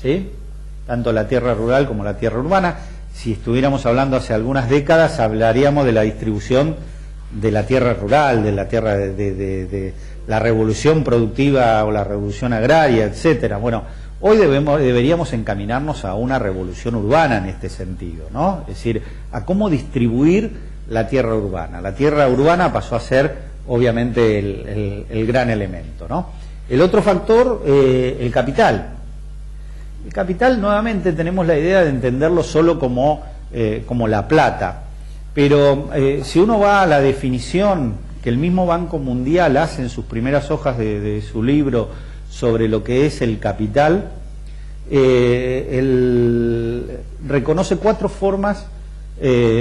¿sí? Tanto la tierra rural como la tierra urbana. Si estuviéramos hablando hace algunas décadas, hablaríamos de la distribución de la tierra rural, de la tierra de la revolución productiva o la revolución agraria, etcétera. Bueno, hoy deberíamos encaminarnos a una revolución urbana en este sentido, ¿no? Es decir, a cómo distribuir la tierra urbana. La tierra urbana pasó a ser, obviamente, el gran elemento, ¿no? El otro factor, el capital. El capital, nuevamente, tenemos la idea de entenderlo solo como la plata. Pero si uno va a la definición que el mismo Banco Mundial hace en sus primeras hojas de su libro sobre lo que es el capital, él reconoce 4 formas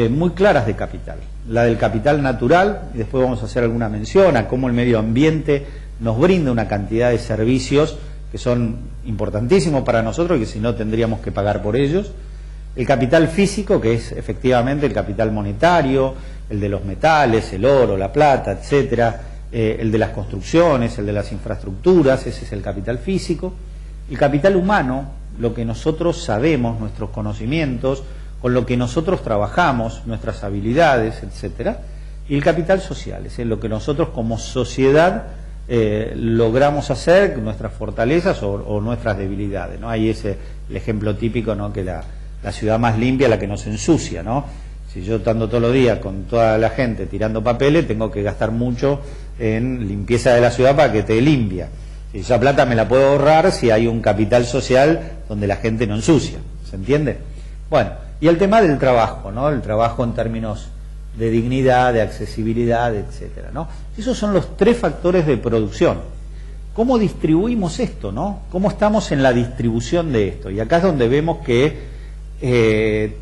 muy claras de capital. La del capital natural, y después vamos a hacer alguna mención a cómo el medio ambiente nos brinda una cantidad de servicios que son importantísimos para nosotros y que si no tendríamos que pagar por ellos. El capital físico, que es efectivamente el capital monetario, el de los metales, el oro, la plata, etcétera, el de las construcciones, el de las infraestructuras, ese es el capital físico. El capital humano, lo que nosotros sabemos, nuestros conocimientos, con lo que nosotros trabajamos, nuestras habilidades, etcétera. Y el capital social, es lo que nosotros como sociedad logramos hacer, nuestras fortalezas o nuestras debilidades, ¿no? Ahí es el ejemplo típico, ¿no? Que la ciudad más limpia es la que nos ensucia, ¿no? Si yo estando todos los días con toda la gente tirando papeles, tengo que gastar mucho en limpieza de la ciudad para que esté limpia. Y esa plata me la puedo ahorrar si hay un capital social donde la gente no ensucia, ¿se entiende? Bueno, y el tema del trabajo, ¿no? El trabajo en términos de dignidad, de accesibilidad, etcétera, ¿no? Esos son los 3 factores de producción. ¿Cómo distribuimos esto, no? ¿Cómo estamos en la distribución de esto? Y acá es donde vemos que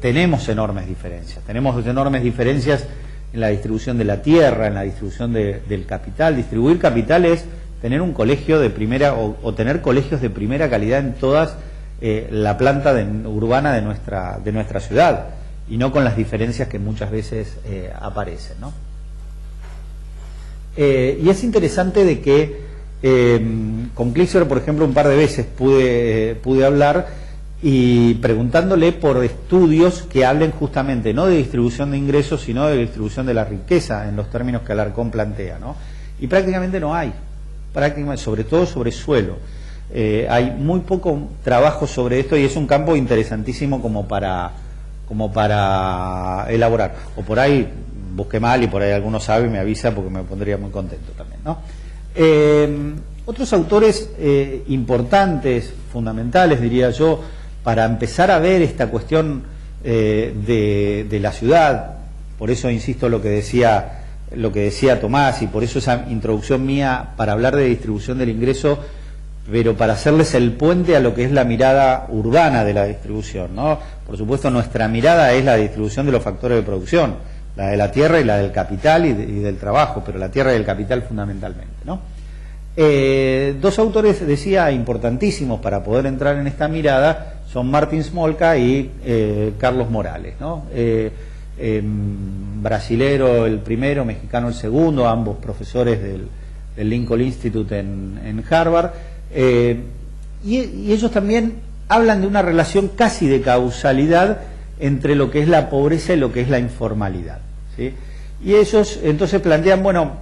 tenemos enormes diferencias. Tenemos enormes diferencias en la distribución de la tierra, en la distribución del capital. Distribuir capital es tener un colegio de primera o tener colegios de primera calidad en todas la planta urbana de nuestra ciudad, y no con las diferencias que muchas veces aparecen, ¿no? Y es interesante de que con Klitschko, por ejemplo, un par de veces pude hablar y preguntándole por estudios que hablen justamente no de distribución de ingresos, sino de distribución de la riqueza en los términos que Alarcón plantea, ¿no? Y prácticamente no hay, sobre todo sobre suelo. Hay muy poco trabajo sobre esto y es un campo interesantísimo como para elaborar. O por ahí busqué mal y por ahí alguno sabe y me avisa porque me pondría muy contento también, ¿no? Otros autores importantes, fundamentales, diría yo, para empezar a ver esta cuestión de la ciudad, por eso insisto lo que decía Tomás, y por eso esa introducción mía para hablar de distribución del ingreso, pero para hacerles el puente a lo que es la mirada urbana de la distribución, ¿no? Por supuesto, nuestra mirada es la distribución de los factores de producción, la de la tierra y la del capital y del trabajo, pero la tierra y el capital fundamentalmente, ¿no? 2 autores, decía, importantísimos para poder entrar en esta mirada son Martin Smolka y Carlos Morales, ¿no? Brasilero el primero, mexicano el segundo, ambos profesores del Lincoln Institute en Harvard, y ellos también hablan de una relación casi de causalidad entre lo que es la pobreza y lo que es la informalidad, ¿sí? Y ellos entonces plantean, bueno,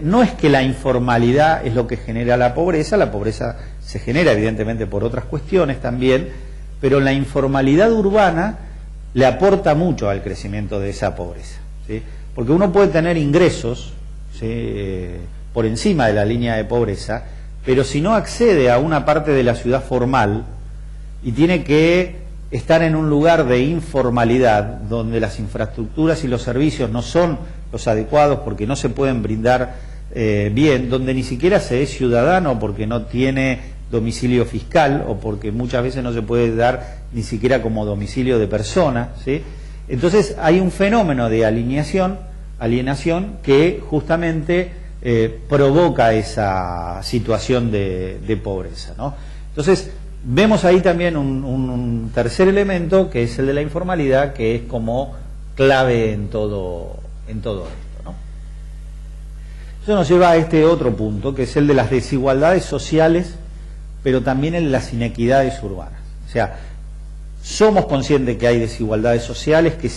no es que la informalidad es lo que genera la pobreza se genera evidentemente por otras cuestiones también, pero la informalidad urbana le aporta mucho al crecimiento de esa pobreza, ¿sí? Porque uno puede tener ingresos, ¿sí? Por encima de la línea de pobreza, pero si no accede a una parte de la ciudad formal y tiene que estar en un lugar de informalidad donde las infraestructuras y los servicios no son los adecuados porque no se pueden brindar bien, donde ni siquiera se es ciudadano porque no tiene domicilio fiscal o porque muchas veces no se puede dar ni siquiera como domicilio de persona, ¿sí? Entonces hay un fenómeno de alienación que justamente provoca esa situación de pobreza, ¿no? Entonces vemos ahí también un tercer elemento que es el de la informalidad, que es como clave en todo esto, ¿no? Eso nos lleva a este otro punto, que es el de las desigualdades sociales, pero también el de las inequidades urbanas. sea, somos conscientes que hay desigualdades sociales, que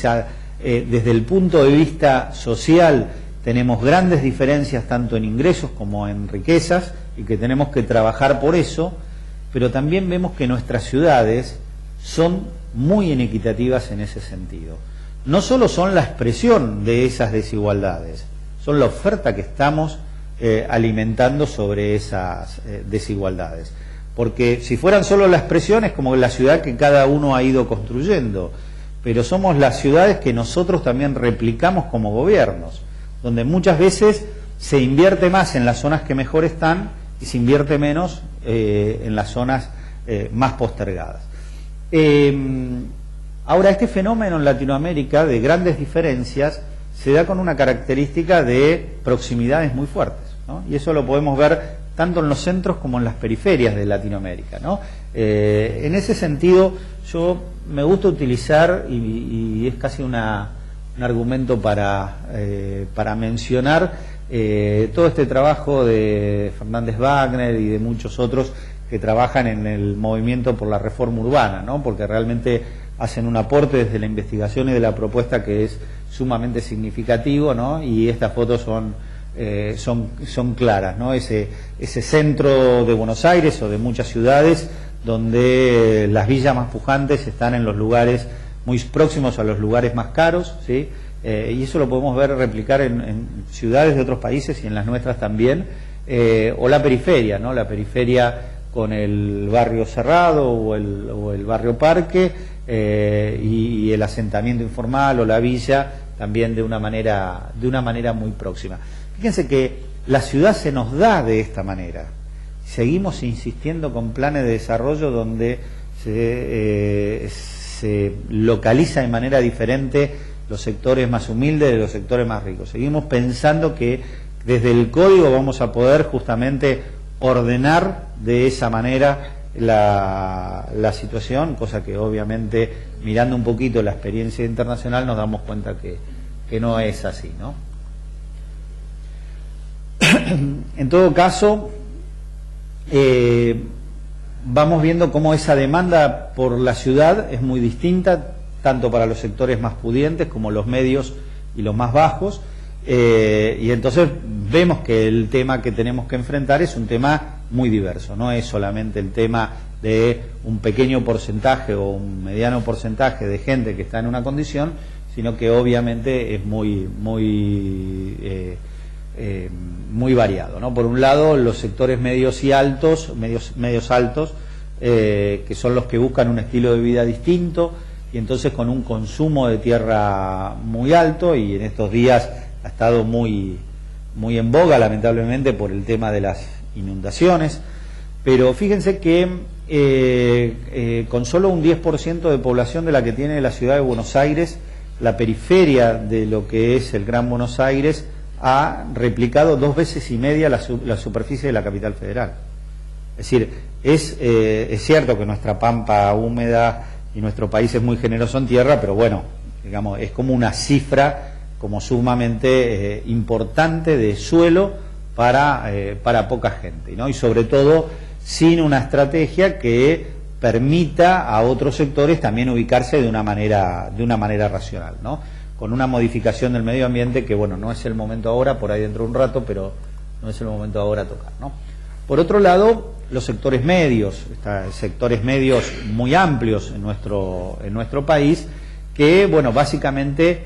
desde el punto de vista social tenemos grandes diferencias tanto en ingresos como en riquezas y que tenemos que trabajar por eso, pero también vemos que nuestras ciudades son muy inequitativas en ese sentido. No solo son la expresión de esas desigualdades, son la oferta que estamos alimentando sobre esas desigualdades. Porque si fueran solo la expresión es como la ciudad que cada uno ha ido construyendo, pero somos las ciudades que nosotros también replicamos como gobiernos, donde muchas veces se invierte más en las zonas que mejor están y se invierte menos en las zonas más postergadas. Ahora, este fenómeno en Latinoamérica de grandes diferencias se da con una característica de proximidades muy fuertes, ¿no? Y eso lo podemos ver tanto en los centros como en las periferias de Latinoamérica, ¿no? En ese sentido, yo me gusta utilizar, y es casi un argumento para mencionar todo este trabajo de Fernández Wagner y de muchos otros que trabajan en el movimiento por la reforma urbana, ¿no? Porque realmente hacen un aporte desde la investigación y de la propuesta que es sumamente significativo, ¿no? Y estas fotos son claras, ¿no? Ese centro de Buenos Aires o de muchas ciudades donde las villas más pujantes están en los lugares muy próximos a los lugares más caros, ¿sí? Y eso lo podemos ver replicar en ciudades de otros países y en las nuestras también, o la periferia, ¿no? La periferia con el barrio cerrado o el barrio parque, y el asentamiento informal o la villa también de una manera muy próxima. Fíjense que la ciudad se nos da de esta manera. Seguimos insistiendo con planes de desarrollo donde se localiza de manera diferente los sectores más humildes de los sectores más ricos. Seguimos pensando que desde el código vamos a poder justamente ordenar de esa manera la situación, cosa que obviamente mirando un poquito la experiencia internacional nos damos cuenta que no es así, ¿no? En todo caso, vamos viendo cómo esa demanda por la ciudad es muy distinta, tanto para los sectores más pudientes como los medios y los más bajos, y entonces vemos que el tema que tenemos que enfrentar es un tema muy diverso, no es solamente el tema de un pequeño porcentaje o un mediano porcentaje de gente que está en una condición, sino que obviamente es muy variado, ¿no? Por un lado, los sectores medios y altos, medios altos, que son los que buscan un estilo de vida distinto y entonces con un consumo de tierra muy alto, y en estos días ha estado muy en boga, lamentablemente, por el tema de las inundaciones. Pero fíjense que con solo un 10% de población de la que tiene la ciudad de Buenos Aires, la periferia de lo que es el Gran Buenos Aires ha replicado 2,5 veces la superficie de la capital federal. Es decir, es cierto que nuestra pampa húmeda y nuestro país es muy generoso en tierra, pero bueno, digamos, es como una cifra como sumamente importante de suelo para poca gente, ¿no? Y sobre todo sin una estrategia que permita a otros sectores también ubicarse de una manera racional, ¿no? Con una modificación del medio ambiente que, bueno, no es el momento ahora, por ahí dentro de un rato, pero no es el momento ahora a tocar, ¿no? Por otro lado, los sectores medios, sectores medios muy amplios en nuestro país, que, bueno, básicamente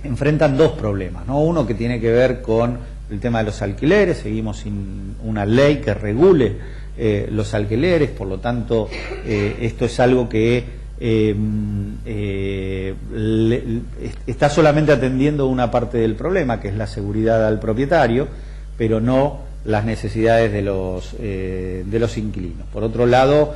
enfrentan dos problemas, ¿no? Uno que tiene que ver con el tema de los alquileres. Seguimos sin una ley que regule los alquileres, por lo tanto esto es algo que está solamente atendiendo una parte del problema, que es la seguridad al propietario, pero no las necesidades de los inquilinos. Por otro lado,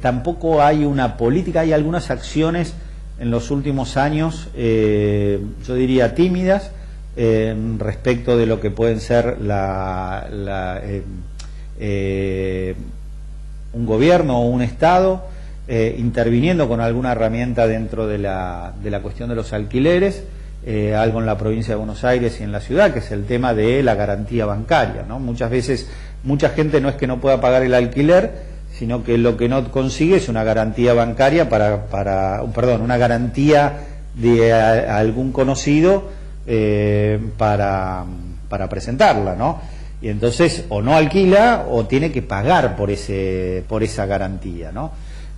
tampoco hay una política, hay algunas acciones en los últimos años, yo diría tímidas, respecto de lo que pueden ser un gobierno o un Estado interviniendo con alguna herramienta dentro de la cuestión de los alquileres, algo en la provincia de Buenos Aires y en la ciudad, que es el tema de la garantía bancaria, ¿no? Muchas veces, mucha gente no es que no pueda pagar el alquiler, sino que lo que no consigue es una garantía bancaria una garantía de algún conocido para presentarla, ¿no? Y entonces o no alquila o tiene que pagar por esa garantía, ¿no?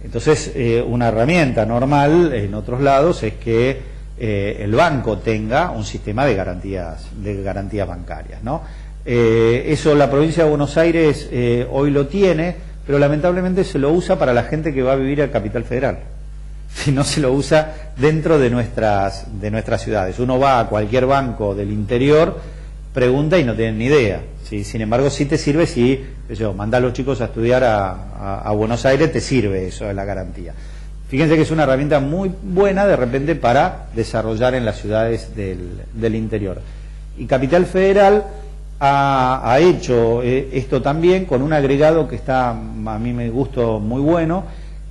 Entonces una herramienta normal en otros lados es que el banco tenga un sistema de garantías bancarias, ¿no? Eso la provincia de Buenos Aires hoy lo tiene, pero lamentablemente se lo usa para la gente que va a vivir a Capital Federal. Si no se lo usa dentro de nuestras ciudades. Uno va a cualquier banco del interior, pregunta y no tienen ni idea. ¿Sí? Sin embargo, sí te sirve si mandás a los chicos a estudiar a Buenos Aires, te sirve eso de la garantía. Fíjense que es una herramienta muy buena de repente para desarrollar en las ciudades del interior. Y Capital Federal ha hecho esto también con un agregado que está, a mí me gustó, muy bueno,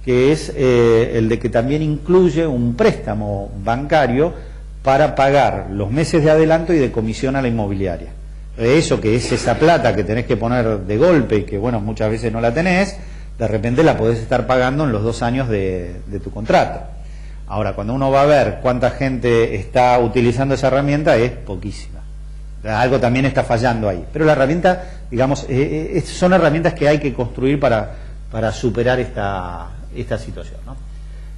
que es el de que también incluye un préstamo bancario para pagar los meses de adelanto y de comisión a la inmobiliaria. Eso que es esa plata que tenés que poner de golpe y que, bueno, muchas veces no la tenés, de repente la podés estar pagando en los 2 años de tu contrato. Ahora, cuando uno va a ver cuánta gente está utilizando esa herramienta, es poquísima. Algo también está fallando ahí. Pero la herramienta, digamos, son herramientas que hay que construir para superar esta situación, ¿no?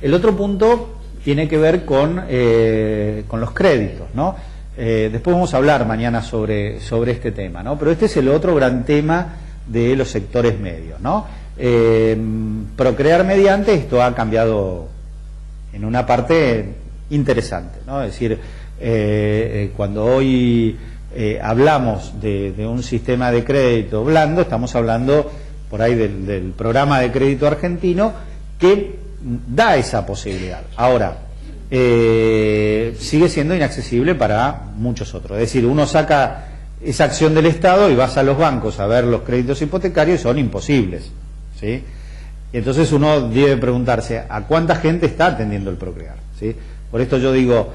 El otro punto tiene que ver con los créditos, ¿no? Después vamos a hablar mañana sobre este tema, ¿no? Pero este es el otro gran tema de los sectores medios, ¿no? Procrear mediante, esto ha cambiado en una parte interesante, ¿no? Es decir, cuando hoy hablamos de un sistema de crédito blando, estamos hablando por ahí del programa de crédito argentino que da esa posibilidad. Ahora, sigue siendo inaccesible para muchos otros. Es decir, uno saca esa acción del Estado y vas a los bancos a ver los créditos hipotecarios y son imposibles, ¿sí? Entonces uno debe preguntarse a cuánta gente está atendiendo el Procrear, ¿sí? Por esto yo digo,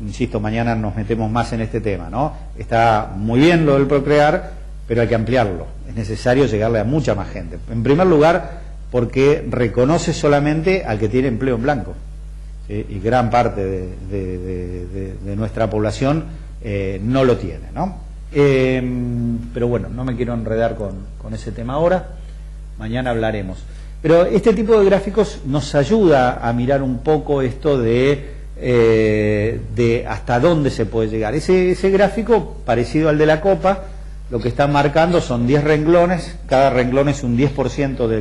insisto, mañana nos metemos más en este tema, ¿no? Está muy bien lo del Procrear, pero hay que ampliarlo. Es necesario llegarle a mucha más gente. En primer lugar, porque reconoce solamente al que tiene empleo en blanco, ¿sí? Y gran parte de nuestra población no lo tiene, ¿no? Pero bueno, no me quiero enredar con ese tema ahora. Mañana hablaremos. Pero este tipo de gráficos nos ayuda a mirar un poco esto de hasta dónde se puede llegar. Ese gráfico, parecido al de la copa, lo que está marcando son 10 renglones, cada renglón es un 10% de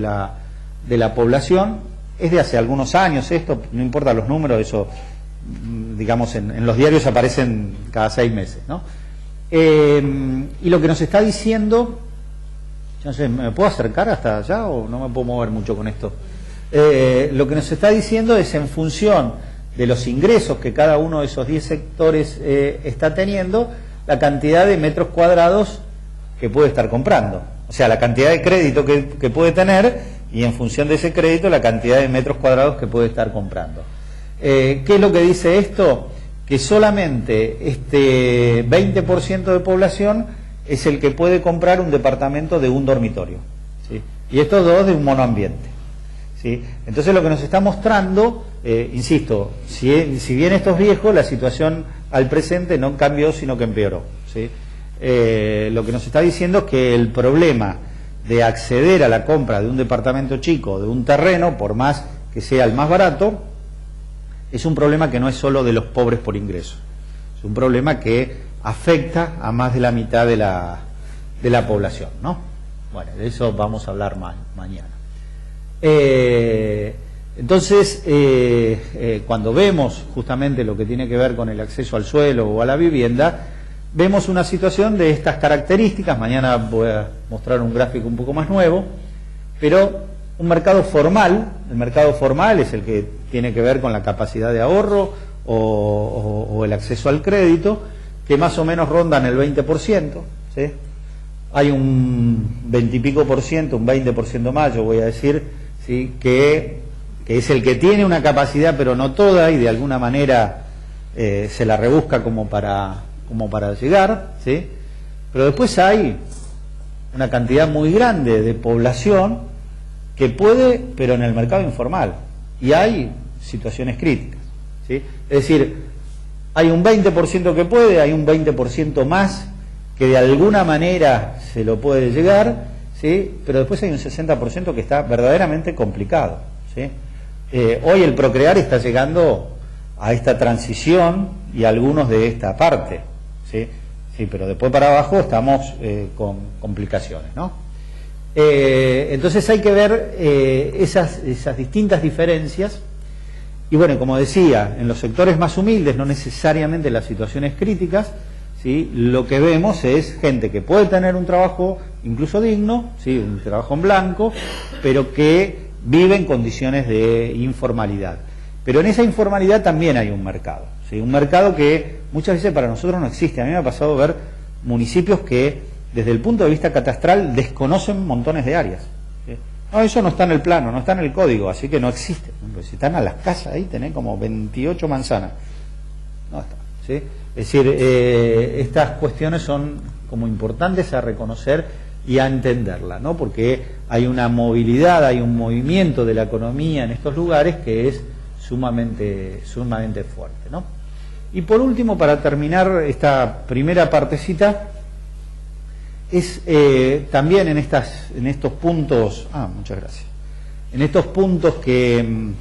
la población. Es de hace algunos años esto, no importa los números, eso, digamos, en los diarios aparecen cada 6 meses, ¿no? Y lo que nos está diciendo, no sé, ¿me puedo acercar hasta allá o no me puedo mover mucho con esto? Lo que nos está diciendo es en función de los ingresos que cada uno de esos 10 sectores está teniendo, la cantidad de metros cuadrados que puede estar comprando. O sea, la cantidad de crédito que puede tener y en función de ese crédito la cantidad de metros cuadrados que puede estar comprando. ¿Qué es lo que dice esto? Que solamente este 20% de población es el que puede comprar un departamento de un dormitorio, ¿sí? Y estos dos de un monoambiente, ¿sí? Entonces lo que nos está mostrando, insisto, si bien esto es viejo, la situación al presente no cambió sino que empeoró, ¿sí? Lo que nos está diciendo es que el problema de acceder a la compra de un departamento chico, de un terreno, por más que sea el más barato, es un problema que no es solo de los pobres por ingreso, es un problema que afecta a más de la mitad de la población, ¿no? Bueno, de eso vamos a hablar mañana. Entonces, cuando vemos justamente lo que tiene que ver con el acceso al suelo o a la vivienda, vemos una situación de estas características. Mañana voy a mostrar un gráfico un poco más nuevo, pero un mercado formal, el mercado formal es el que tiene que ver con la capacidad de ahorro o el acceso al crédito, que más o menos rondan el 20%, ¿sí? Hay un 20 y pico por ciento, un 20% más, yo voy a decir, ¿sí? que es el que tiene una capacidad, pero no toda, y de alguna manera se la rebusca como para llegar, ¿sí? Pero después hay una cantidad muy grande de población que puede, pero en el mercado informal. Y hay situaciones críticas, ¿sí? Es decir, hay un 20% que puede, hay un 20% más que de alguna manera se lo puede llegar, ¿sí? Pero después hay un 60% que está verdaderamente complicado, ¿sí? Hoy el Procrear está llegando a esta transición y algunos de esta parte, ¿sí? Sí, pero después para abajo estamos con complicaciones, ¿no? Entonces hay que ver esas distintas diferencias. Y bueno, como decía, en los sectores más humildes, no necesariamente en las situaciones críticas, ¿sí? Lo que vemos es gente que puede tener un trabajo incluso digno, ¿sí? Un trabajo en blanco, pero que vive en condiciones de informalidad. Pero en esa informalidad también hay un mercado, ¿sí? Un mercado que muchas veces para nosotros no existe. A mí me ha pasado ver municipios que desde el punto de vista catastral desconocen montones de áreas, ¿sí? No, eso no está en el plano, no está en el código, así que no existe. Si están a las casas ahí, tenés como 28 manzanas. No está, ¿sí? Es decir, estas cuestiones son como importantes a reconocer y a entenderla, ¿no? Porque hay una movilidad, hay un movimiento de la economía en estos lugares que es sumamente fuerte, ¿no? Y por último, para terminar esta primera partecita, es también en estos puntos, muchas gracias, en estos puntos que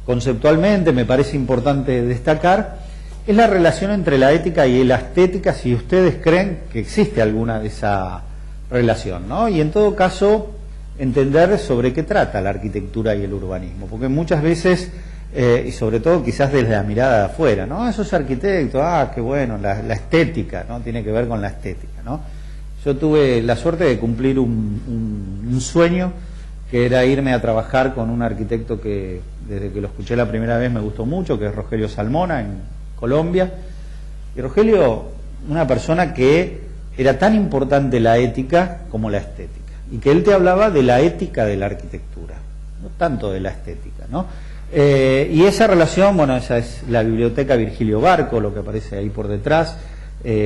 conceptualmente me parece importante destacar, es la relación entre la ética y la estética, si ustedes creen que existe alguna de esa relación, ¿no? Y en todo caso, entender sobre qué trata la arquitectura y el urbanismo, porque muchas veces, y sobre todo quizás desde la mirada de afuera, ¿no? Esos arquitectos, qué bueno, la estética, ¿no? Tiene que ver con la estética, ¿no? Yo tuve la suerte de cumplir un sueño, que era irme a trabajar con un arquitecto que desde que lo escuché la primera vez me gustó mucho, que es Rogelio Salmona, en Colombia. Y Rogelio, una persona que era tan importante la ética como la estética, y que él te hablaba de la ética de la arquitectura, no tanto de la estética, ¿no? Y esa relación, bueno, esa es la biblioteca Virgilio Barco, lo que aparece ahí por detrás,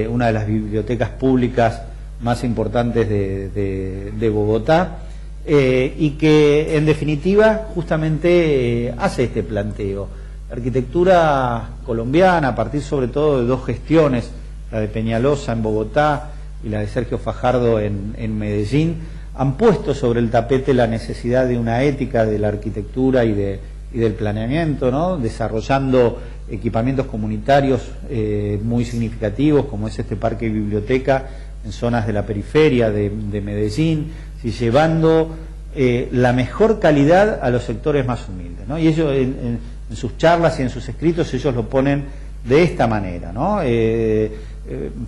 una de las bibliotecas públicas más importantes de Bogotá, y que en definitiva justamente hace este planteo. La arquitectura colombiana, a partir sobre todo de dos gestiones, la de Peñalosa en Bogotá y la de Sergio Fajardo en Medellín, han puesto sobre el tapete la necesidad de una ética de la arquitectura y del planeamiento, ¿no? Desarrollando equipamientos comunitarios muy significativos, como es este parque y biblioteca en zonas de la periferia de Medellín, ¿sí? Llevando la mejor calidad a los sectores más humildes, ¿no? Y ellos en sus charlas y en sus escritos ellos lo ponen de esta manera, ¿no?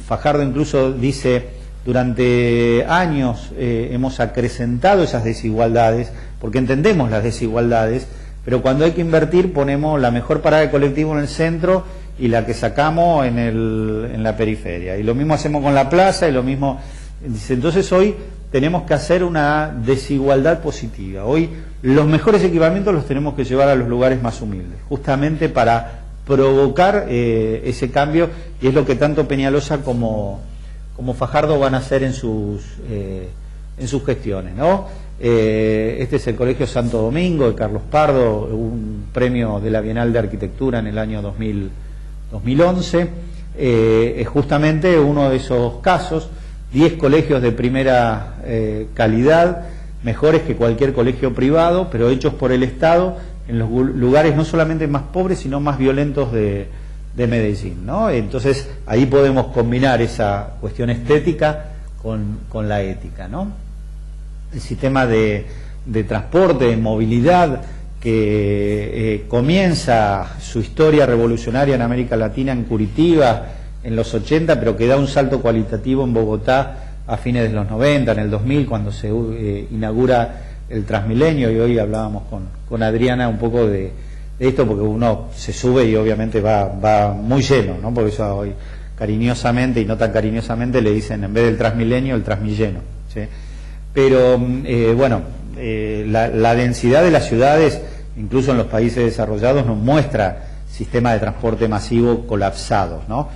Fajardo incluso dice: durante años hemos acrecentado esas desigualdades, porque entendemos las desigualdades, pero cuando hay que invertir ponemos la mejor parada de colectivo en el centro y la que sacamos en la periferia. Y lo mismo hacemos con la plaza, y lo mismo. Dice, entonces hoy tenemos que hacer una desigualdad positiva. Hoy los mejores equipamientos los tenemos que llevar a los lugares más humildes, justamente para provocar ese cambio, y es lo que tanto Peñalosa como Fajardo van a hacer en sus gestiones, ¿no? Este es el Colegio Santo Domingo de Carlos Pardo, un premio de la Bienal de Arquitectura en el año 2011. Es justamente uno de esos casos. 10 colegios de primera calidad, mejores que cualquier colegio privado, pero hechos por el Estado en los lugares no solamente más pobres, sino más violentos de Medellín, ¿no? Entonces ahí podemos combinar esa cuestión estética con la ética, ¿no? El sistema de transporte, de movilidad, que comienza su historia revolucionaria en América Latina, en Curitiba, en los 80, pero que da un salto cualitativo en Bogotá a fines de los 90, en el 2000, cuando se inaugura el Transmilenio, y hoy hablábamos con Adriana un poco de esto, porque uno se sube y obviamente va muy lleno, ¿no? Por eso hoy cariñosamente y no tan cariñosamente le dicen, en vez del Transmilenio, el Transmilleno, ¿sí? Pero bueno, la densidad de las ciudades, incluso en los países desarrollados, nos muestra sistemas de transporte masivo colapsados, ¿no?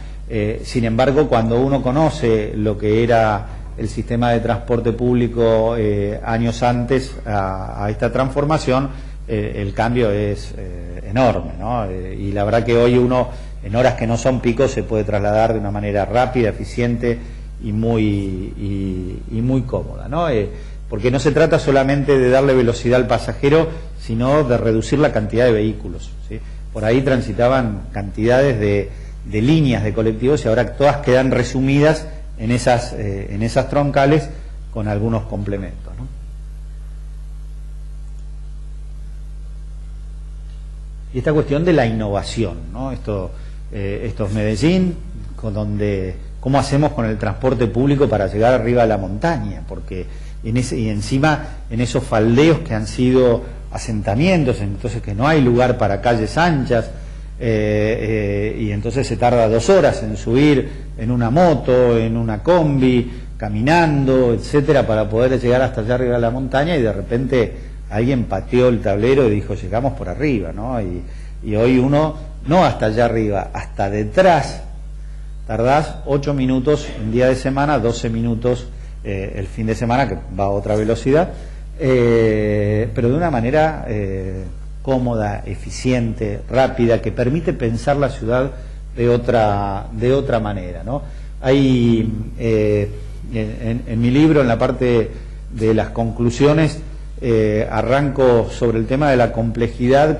Sin embargo, cuando uno conoce lo que era el sistema de transporte público años antes a esta transformación, el cambio es enorme, ¿no? Y la verdad que hoy uno, en horas que no son picos, se puede trasladar de una manera rápida, eficiente y muy cómoda, ¿no? Porque no se trata solamente de darle velocidad al pasajero, sino de reducir la cantidad de vehículos, ¿sí? Por ahí transitaban cantidades de líneas de colectivos y ahora todas quedan resumidas en esas troncales con algunos complementos, ¿no? Y esta cuestión de la innovación, ¿no? Esto es Medellín, ¿cómo hacemos con el transporte público para llegar arriba de la montaña? Porque y encima en esos faldeos que han sido asentamientos, entonces que no hay lugar para calles anchas, y entonces se tarda 2 horas en subir en una moto, en una combi, caminando, etcétera, para poder llegar hasta allá arriba de la montaña, y de repente alguien pateó el tablero y dijo, llegamos por arriba, ¿no? Y hoy uno, no hasta allá arriba, hasta detrás, tardás 8 minutos un día de semana, 12 minutos el fin de semana, que va a otra velocidad, pero de una manera cómoda, eficiente, rápida, que permite pensar la ciudad de otra manera, ¿no? Hay en mi libro, en la parte de las conclusiones, arranco sobre el tema de la complejidad,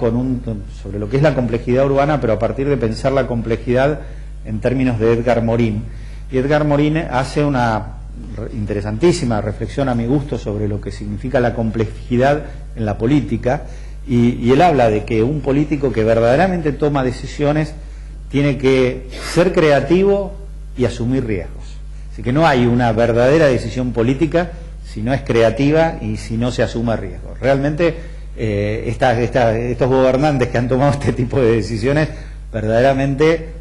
sobre lo que es la complejidad urbana, pero a partir de pensar la complejidad en términos de Edgar Morin. Y Edgar Morin hace una interesantísima reflexión, a mi gusto, sobre lo que significa la complejidad en la política, y él habla de que un político que verdaderamente toma decisiones tiene que ser creativo y asumir riesgos. Así que no hay una verdadera decisión política si no es creativa y si no se asume riesgos. Realmente estos gobernantes que han tomado este tipo de decisiones verdaderamente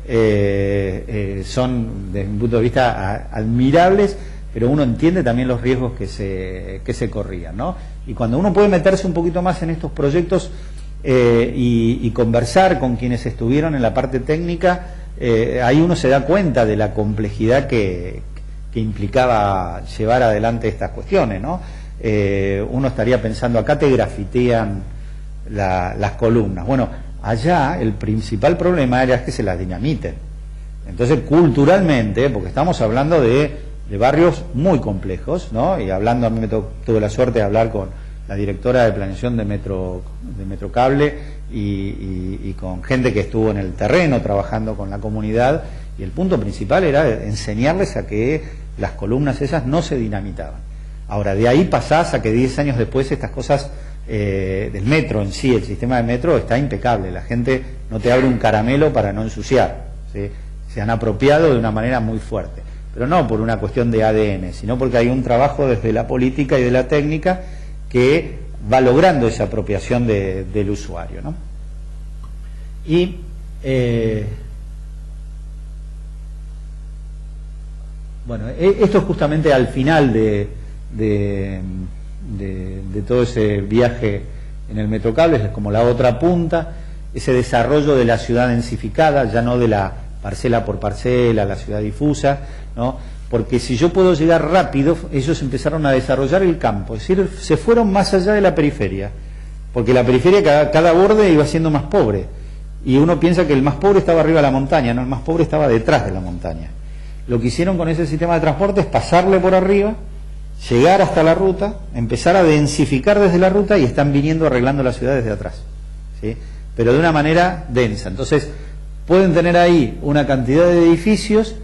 son, desde mi punto de vista, admirables, pero uno entiende también los riesgos que se corrían, ¿no? Y cuando uno puede meterse un poquito más en estos proyectos y conversar con quienes estuvieron en la parte técnica, ahí uno se da cuenta de la complejidad que implicaba llevar adelante estas cuestiones, ¿no? Uno estaría pensando, acá te grafitean las columnas. Bueno, allá el principal problema era que se las dinamiten. Entonces, culturalmente, porque estamos hablando de barrios muy complejos, ¿no? Y hablando, a mí tuve la suerte de hablar con la directora de planeación de Metrocable y con gente que estuvo en el terreno trabajando con la comunidad, y el punto principal era enseñarles a que las columnas esas no se dinamitaban. Ahora, de ahí pasás a que 10 años después estas cosas del metro en sí, el sistema de metro está impecable, la gente no te abre un caramelo para no ensuciar, ¿sí? Se han apropiado de una manera muy fuerte, pero no por una cuestión de ADN, sino porque hay un trabajo desde la política y de la técnica que va logrando esa apropiación del usuario, ¿no? Y bueno, esto es justamente al final de todo ese viaje en el Metrocable, es como la otra punta, ese desarrollo de la ciudad densificada, ya no de la parcela por parcela, la ciudad difusa, ¿no? Porque si yo puedo llegar rápido, ellos empezaron a desarrollar el campo, es decir, se fueron más allá de la periferia, porque la periferia cada borde iba siendo más pobre, y uno piensa que el más pobre estaba arriba de la montaña, no, el más pobre estaba detrás de la montaña. Lo que hicieron con ese sistema de transporte es pasarle por arriba, llegar hasta la ruta, empezar a densificar desde la ruta, y están viniendo arreglando la ciudad desde atrás, ¿sí? Pero de una manera densa. Entonces pueden tener ahí una cantidad de edificios,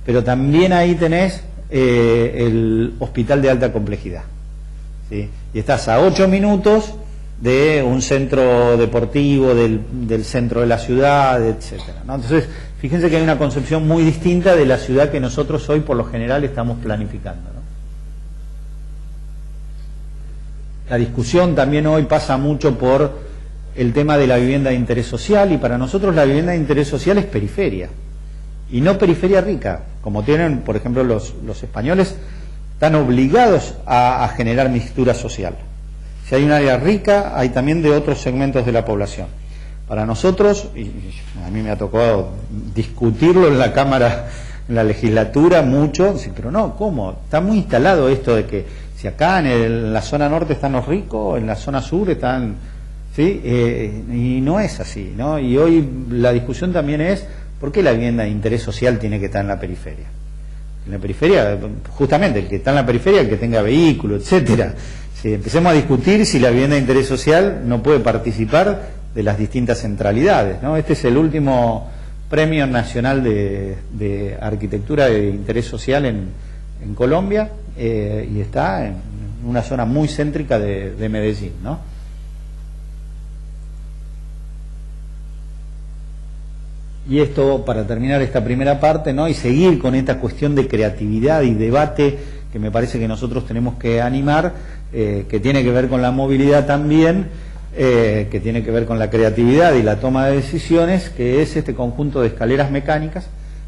pero también ahí tenés el hospital de alta complejidad, ¿sí? Y estás a 8 minutos de un centro deportivo, del centro de la ciudad, etcétera, ¿no? Entonces, fíjense que hay una concepción muy distinta de la ciudad que nosotros hoy por lo general estamos planificando, ¿no? La discusión también hoy pasa mucho por el tema de la vivienda de interés social, y para nosotros la vivienda de interés social es periferia, y no periferia rica, como tienen, por ejemplo, los españoles, están obligados a generar mixtura social. Si hay un área rica, hay también de otros segmentos de la población. Para nosotros, y a mí me ha tocado discutirlo en la Cámara en la legislatura mucho, pero no, ¿cómo? Está muy instalado esto de que si acá en la zona norte están los ricos, en la zona sur están, ¿sí? Y no es así, ¿no? Y hoy la discusión también es, ¿por qué la vivienda de interés social tiene que estar en la periferia? En la periferia, justamente, el que está en la periferia, el que tenga vehículo, etcétera. Si empecemos a discutir si la vivienda de interés social no puede participar de las distintas centralidades, ¿no? Este es el último Premio Nacional de Arquitectura de Interés Social en Colombia, y está en una zona muy céntrica de Medellín, ¿no? Y esto, para terminar esta primera parte, ¿no? Y seguir con esta cuestión de creatividad y debate que me parece que nosotros tenemos que animar, que tiene que ver con la movilidad también, que tiene que ver con la creatividad y la toma de decisiones, que es este conjunto de escaleras mecánicas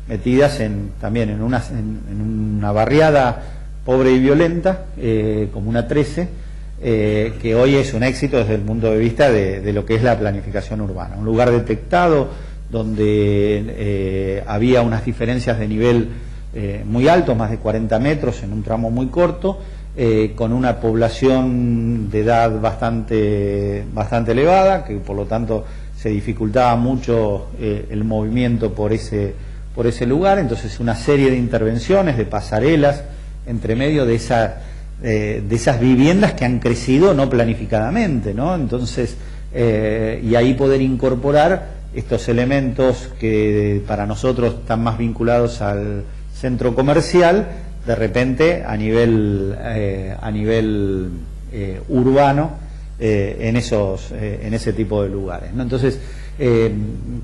metidas también en una barriada pobre y violenta, como una 13, que hoy es un éxito desde el punto de vista de lo que es la planificación urbana. Un lugar detectado donde había unas diferencias de nivel muy altos, más de 40 metros en un tramo muy corto, con una población de edad bastante elevada, que por lo tanto se dificultaba mucho el movimiento por ese lugar. Entonces una serie de intervenciones, de pasarelas entre medio de esas viviendas que han crecido no planificadamente, ¿no? Entonces, y ahí poder incorporar estos elementos que para nosotros están más vinculados al centro comercial, de repente a nivel urbano, en ese tipo de lugares, ¿no? Entonces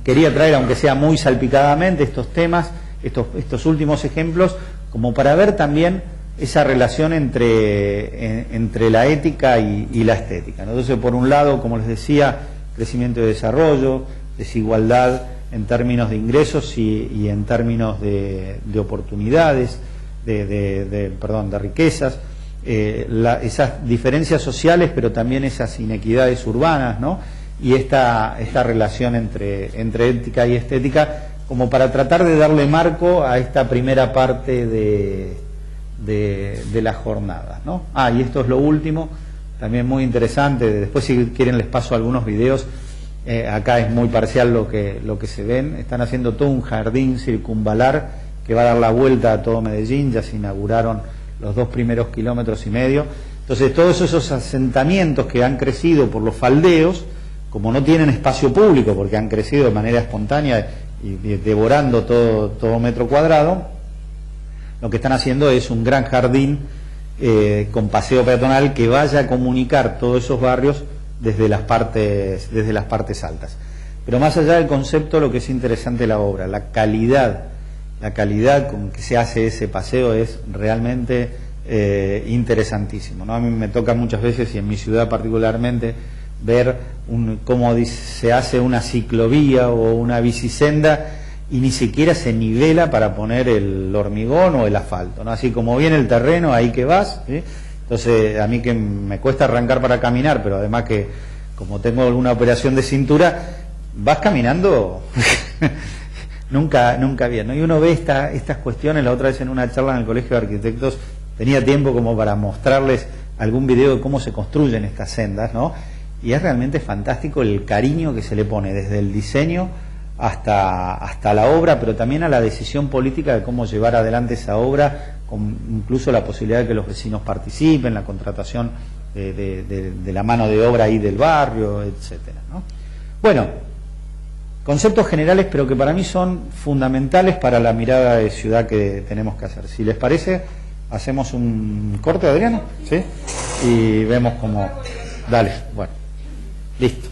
quería traer, aunque sea muy salpicadamente, estos temas, estos últimos ejemplos, como para ver también esa relación entre la ética y la estética, ¿no? Entonces, por un lado, como les decía, crecimiento y desarrollo, desigualdad en términos de ingresos y en términos de oportunidades, de riquezas, esas diferencias sociales, pero también esas inequidades urbanas, ¿no? Y esta relación entre ética y estética, como para tratar de darle marco a esta primera parte de la jornada, ¿no? Y esto es lo último, también muy interesante. Después, si quieren, les paso algunos videos. Acá es muy parcial lo que se ven. Están haciendo todo un jardín circunvalar que va a dar la vuelta a todo Medellín. Ya se inauguraron los 2 primeros kilómetros y medio. Entonces, todos esos asentamientos que han crecido por los faldeos, como no tienen espacio público porque han crecido de manera espontánea y devorando todo metro cuadrado, lo que están haciendo es un gran jardín con paseo peatonal que vaya a comunicar todos esos barrios desde las partes altas. Pero más allá del concepto, lo que es interesante de la obra, la calidad con que se hace ese paseo es realmente interesantísimo, ¿no? A mí me toca muchas veces, y en mi ciudad particularmente, ver cómo se hace una ciclovía o una bicisenda y ni siquiera se nivela para poner el hormigón o el asfalto, ¿no? Así como viene el terreno, ahí que vas, ¿sí? Entonces, a mí que me cuesta arrancar para caminar, pero además que como tengo alguna operación de cintura, vas caminando nunca bien, ¿no? Y uno ve estas cuestiones. La otra vez en una charla en el Colegio de Arquitectos tenía tiempo como para mostrarles algún video de cómo se construyen estas sendas, ¿no? Y es realmente fantástico el cariño que se le pone desde el diseño hasta la obra, pero también a la decisión política de cómo llevar adelante esa obra, con incluso la posibilidad de que los vecinos participen, la contratación de la mano de obra ahí del barrio, etcétera, ¿no? Bueno, conceptos generales, pero que para mí son fundamentales para la mirada de ciudad que tenemos que hacer. Si les parece, hacemos un corte, Adriana, ¿sí? Y vemos cómo... Dale, bueno, listo.